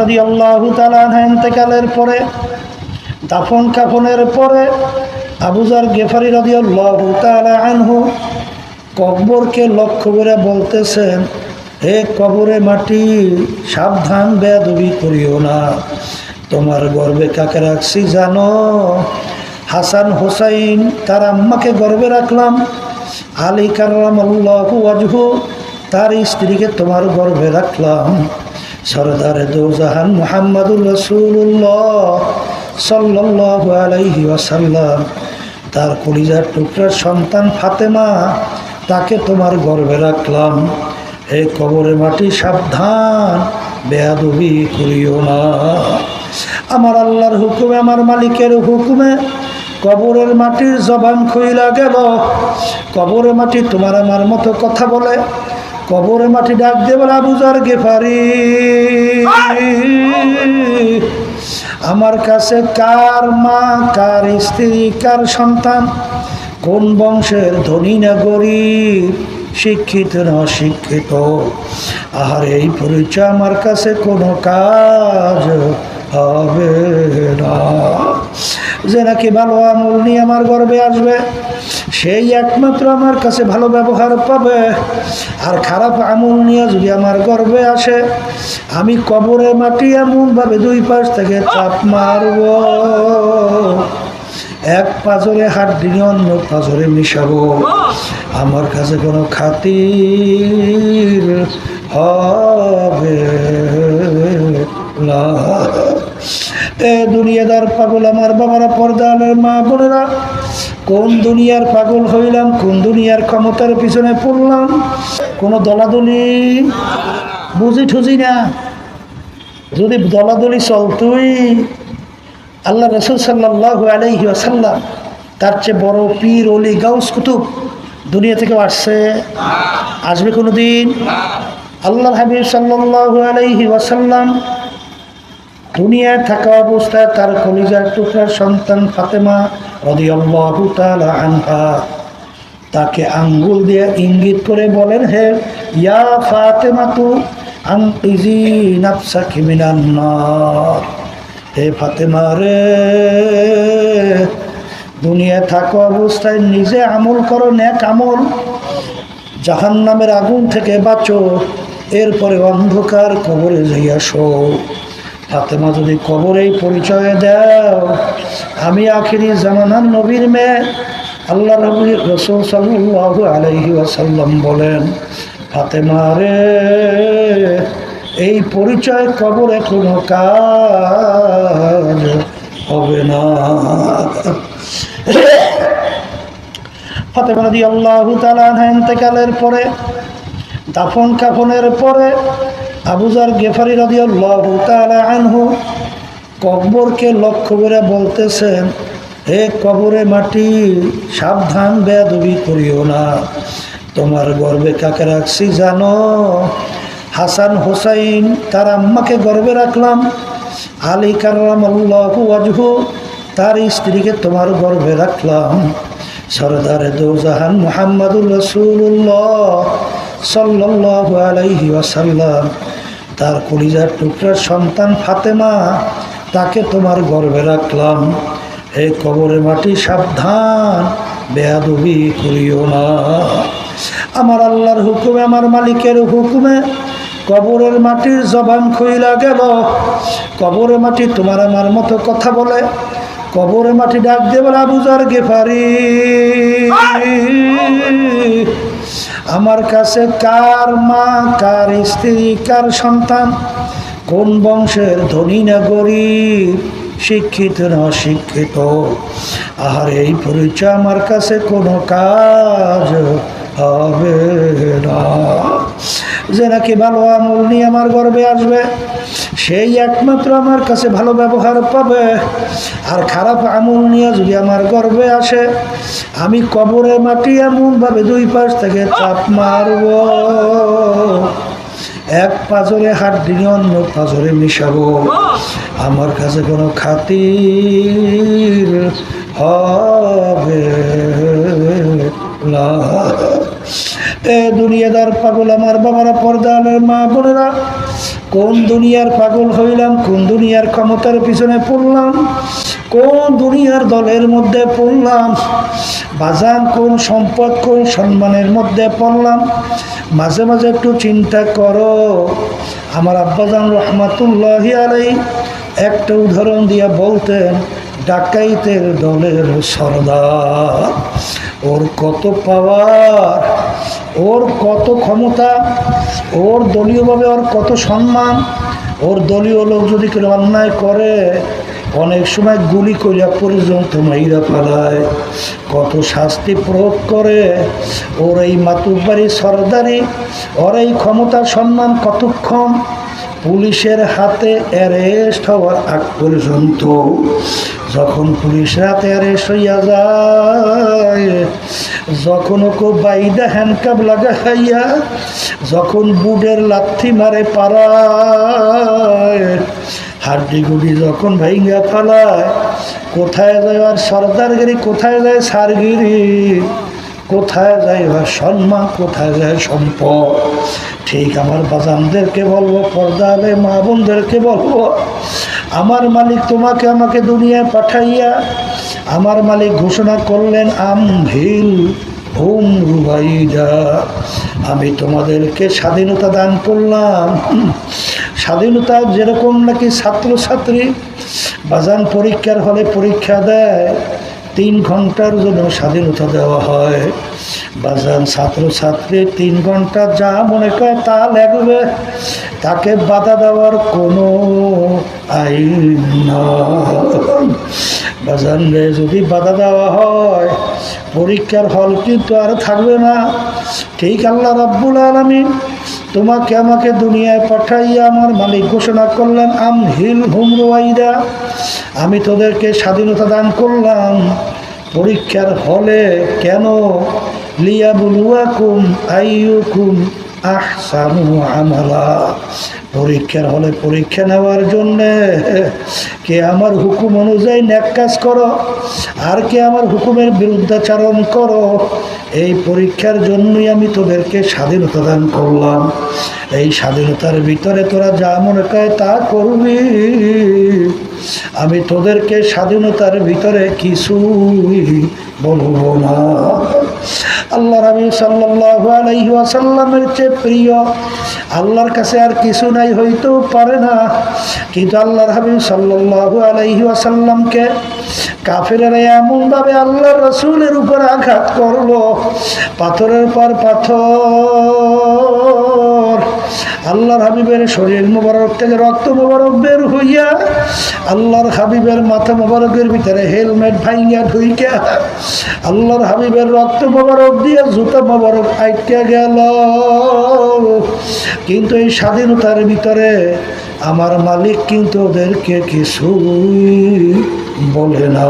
রাদিয়াল্লাহু তাআলা আনহা ইন্তেকালের পরে দাফন কাফনের পরে আবু যার গিফারি রাদিয়াল্লাহু তাআলা আনহু কবরকে লক্ষ্য করে বলতেছেন, হে কবরে মাটি, সাবধান, বেয়াদবি করিও না। তোমার গর্বে কাকে রাখছি জানো? হাসান হুসাইন তার আম্মাকে গর্বে রাখলাম। আলী কাররামাল্লাহু ওয়াজহু তার স্ত্রীকে তোমার গর্বে রাখলাম। সরদারে দোজাহান মুহাম্মাদুর রাসূলুল্লাহ সাল্লাল্লাহু আলাইহি ওয়াসাল্লাম তার কলিজার টুকরার সন্তান ফাতেমা, তাকে তোমার গর্বে রাখলাম। হে কবরে মাটি, সাবধান, বেয়াদবি করিও না। আমার আল্লাহর হুকুমে, আমার মালিকের হুকুমে কবরের মাটির জবান খুইলা গেল। কবরে মাটি তোমার আমার মতো কথা বলে। কবরে মাটি ডাক দিয়ে বলে, আবু যার গিফারি, আমার কাছে কার মা, কার স্ত্রী, কার সন্তান, কোন বংশের, ধনী না গরিব, শিক্ষিত না অশিক্ষিত, আর এই পরিচয় আমার কাছে কোনো কাজ হবে না। যে নাকি ভালো আমল নিয়ে আমার গর্বে আসবে, সেই একমাত্র আমার কাছে ভালো ব্যবহার পাবে। আর খারাপ আমল নিয়ে যদি আমার গর্বে আসে, আমি কবরে মাটি এমনভাবে দুই পাশ থেকে চাপ মারব, এক পাজরে হাড্ডি অন্য পাজরে মিশাবো। আমার কাছে কোনো খাতির হবে না। এ দুনিয়াদার পাগল আমার বাবারা, পর্দার মা বোনেরা, কোন দুনিয়ার পাগল হইলাম, কোন দুনিয়ার ক্ষমতার পিছনে পড়লাম। কোনো দলাদলি বুঝি ঠুজি না। যদি দলাদলি চলতই, আল্লাহ রাসূল সাল্লাল্লাহু আলাইহি ওয়াসাল্লাম তার চেয়ে বড় পীর ওলি গাউস কুতুব দুনিয়া থেকে আসবে কোনো দিন? আল্লাহর হাবিব সাল্লাল্লাহু আলাইহি ওয়াসাল্লাম দুনিয়ায় থাকা অবস্থায় তার কলিজার টুকরার সন্তান ফাতেমা রাদিয়াল্লাহু তাআলা আনহা তাকে আঙ্গুল দিয়ে ইঙ্গিত করে বলেন, হে ইয়া ফাতেমাতু আনকিজি নাফসাকি মিনান নার, হে ফাতেমা রে, দুনিয়ায় থাকা অবস্থায় নিজে আমল করো, নেক আমল, জাহান্নামের আগুন থেকে বাঁচো, এরপরে অন্ধকার কবরে যাইয়া শো। ফাতেমা যদি কবরেই পরিচয় দাও, আমি আখিরি জামানার নবীর মেয়ে। আল্লাহ রাসূল সাল্লাল্লাহু আলাইহি ওয়াসাল্লাম বলেন, ফাতেমা রে, এই পরিচয় কবরে কোনো কাজ হবে না। ফাতেমা রাদিয়াল্লাহু তাআলা আনহা ইন্তেকালের পরে দাফন কাফনের পরে আবু যার গিফারি রাদিয়াল্লাহু তাআলা আনহু কবরকে লক্ষ্য করে বলতেছেন, হে কবরে মাটি, সাবধান, বেয়াদবি করিও না। তোমার গর্বে কাকে রাখছি জানো? হাসান হুসাইন তার আম্মাকে গর্বে রাখলাম। আলী কাররামাল্লাহু ওয়াজহু তার স্ত্রীকে তোমার গর্বে রাখলাম। সরদারে দোজাহান মুহাম্মাদুর রাসূলুল্লাহ সাল্লাল্লাহু আলাইহি ওয়াসাল্লাম তার কলিজার টুকরার সন্তান ফাতেমা, তাকে তোমার গর্বে রাখলাম। হে কবরে মাটি, সাবধান, বেয়াদবি করিও না। আমার আল্লাহর হুকুমে, আমার মালিকের হুকুমে কবরের মাটির জবান খুইলা গেল। কবরে মাটি তোমার আমার মতো কথা বলে। কবরে মাটি ডাক দিয়ে বলে, আবু যার গিফারি, আমার কাছে কার মা, কার স্ত্রী, কার সন্তান, কোন বংশের, ধনী না গরিব, শিক্ষিত না অশিক্ষিত, আর এই পরিচয় আমার কাছে কোনো কাজ হবে না। যে নাকি ভালো আমল নিয়ে আমার গর্বে আসবে, সেই একমাত্র আমার কাছে ভালো ব্যবহার পাবে। আর খারাপ আমল নিয়ে যদি আমার গর্বে আসে, আমি কবরে মাটি এমনভাবে দুই পাশ থেকে চাপ মারব, এক পাজরে হাড্ডি অন্য পাজরে মিশাবো। আমার কাছে কোনো খাতির হবে না। এ দুনিয়াদার পাগল আমার বাবারা, পর্দার মা বোনেরা, কোন দুনিয়ার পাগল হইলাম, কোন দুনিয়ার ক্ষমতার পিছনে পড়লাম, কোন দুনিয়ার দলের মধ্যে পড়লাম, বাজান কোন সম্পদ কোন সম্মানের মধ্যে পড়লাম। মাঝে মাঝে একটু চিন্তা করো। আমার আব্বাজান রহমাতুল্লাহি আলাইহি একটা উদাহরণ দিয়া বলতেন, ডাকাইতের দলের সর্দার, ওর কত পাওয়ার, ওর কত ক্ষমতা, ওর দলীয়ভাবে ওর কত সম্মান। ওর দলীয় লোক যদি কেউ অন্যায় করে অনেক সময় গুলি করিয়া পর্যন্ত মাইরা ফেলায়, কত শাস্তি প্রয়োগ করে। ওর এই মাতুব্বাড়ি সর্দারি, ওর এই ক্ষমতা সম্মান কতক্ষণ? পুলিশের হাতে অ্যারেস্ট হওয়ার আগ পর্যন্ত। যখন পুলিশের হাতে অ্যারেস্ট হইয়া যায়, যখন ওকে বাইদা হ্যান্ডকাপ লাগাইয়া, যখন বুডের লাথি মারে পাড়ায়, হাড্ডি গুডি যখন ভাইঙ্গা ফেলায়, কোথায় যায় আর সর্দারগিরি, কোথায় যায় সারগিরি, কোথায় যায় আর সম্মান, কোথায় যায় সম্পদ। ঠিক আমার বাজানদেরকে বলবো, পর্দালে মা বোনদেরকে বলবো, আমার মালিক তোমাকে আমাকে দুনিয়ায় পাঠাইয়া আমার মালিক ঘোষণা করলেন, আমহিল হুম রুবাইদা, আমি তোমাদেরকে স্বাধীনতা দান করলাম। স্বাধীনতা যেরকম নাকি ছাত্রছাত্রী বাজান পরীক্ষার হলে পরীক্ষা দেয়, 3 ঘন্টার জন্য স্বাধীনতা দেওয়া হয়। বাজান ছাত্রছাত্রী 3 ঘন্টা যা মনে করে তা লাগবে, তাকে বাধা দেওয়ার কোনো আইন নয়। বাজান রে, যদি বাধা দেওয়া হয় পরীক্ষার হল কিন্তু আর থাকবে না। ঠিক আল্লাহ রাব্বুল আলামিন তোমাকে আমাকে দুনিয়ায় পাঠাইয়া আমার মালিক ঘোষণা করলেন, আমহিল হুম রুবাইদা, আমি তোদেরকে স্বাধীনতা দান করলাম পরীক্ষার হলে। কেন? লিয়াবলুয়াকুম আইয়ুকুম আহসানু আমালা, পরীক্ষার হলে পরীক্ষা নেওয়ার জন্যে কে আমার হুকুম অনুযায়ী ন্যাক কাজ করো আর কে আমার হুকুমের বিরুদ্ধাচারণ করো, এই পরীক্ষার জন্যই আমি তোদেরকে স্বাধীনতা দান করলাম। এই স্বাধীনতার ভিতরে তোরা যা মনে করে তা করবি, আমি তোদেরকে স্বাধীনতার ভিতরে কিছুই বলবো না। আল্লাহ নবী সাল্লাল্লাহু আলাইহি ওয়াসাল্লামের চেয়ে প্রিয় আল্লাহর কাছে আর কিছু নাই, হইতেও পারে না। কিন্তু আল্লাহর হাবিব সাল্লাল্লাহু আলাইহি ওয়াসাল্লামকে কাফেরেরা এমনভাবে আল্লাহর রাসূলের উপর আঘাত করলো, পাথরের পর পাথর। আল্লাহর হাবিবের শরীর মোবারক থেকে রক্ত মোবারক বের হইয়া আল্লাহর হাবিবের মাথা মোবারকের ভিতরে হেলমেট ভাইঙ্গা ঢুইকা আল্লাহর হাবিবের রক্ত মোবারক দিয়ে জুতা মোবারক আটকে গেল। কিন্তু এই স্বাধীনতার ভিতরে আমার মালিক কিন্তু ওদেরকে কিছুই বলে না।